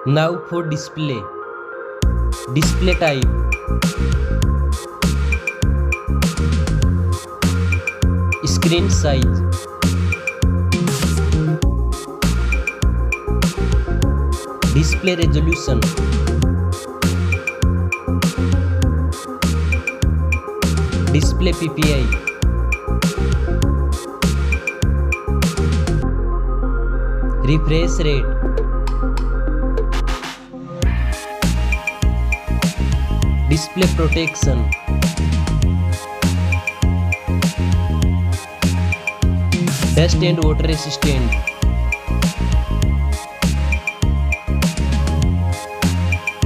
Now for display. Display type. Screen size. Display resolution. Display PPI. Refresh rate. Display protection. Dust and water resistant.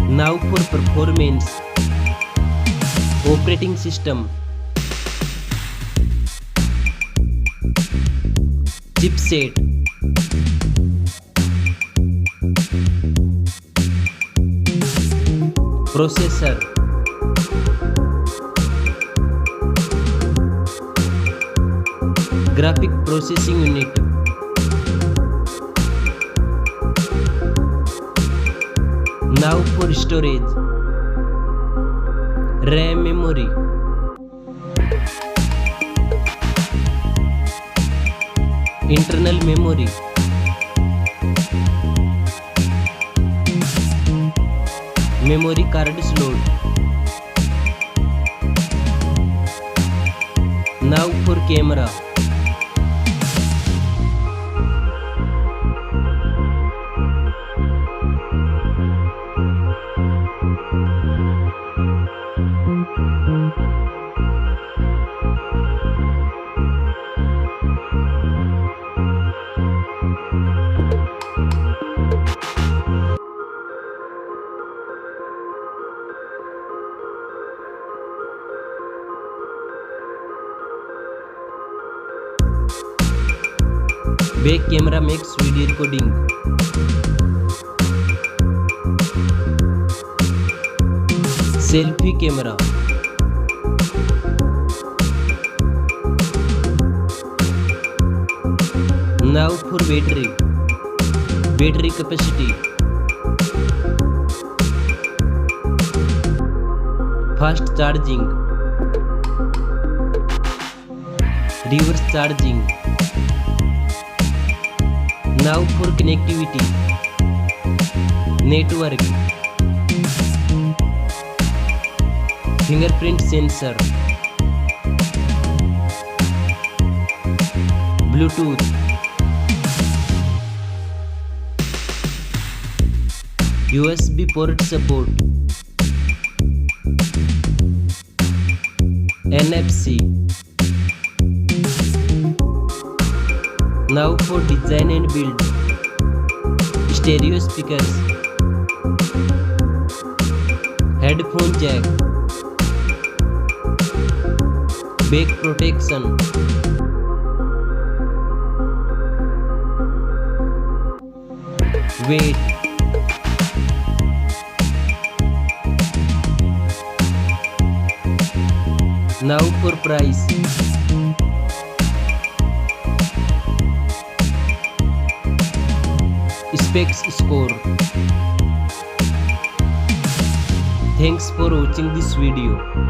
Now for performance. Operating system. Chipset. Processor. Graphic processing unit. Now for storage. RAM memory. Internal memory. Memory card slot. Now for camera. Back camera makes video recording. Selfie camera. Now for battery. Battery capacity. Fast charging. Reverse charging. Now for connectivity. Network. Fingerprint sensor. Bluetooth. USB port support. NFC. Now for design and build. Stereo speakers. Headphone jack. Back protection. Weight. Now for price. Specs score. Thanks for watching this video.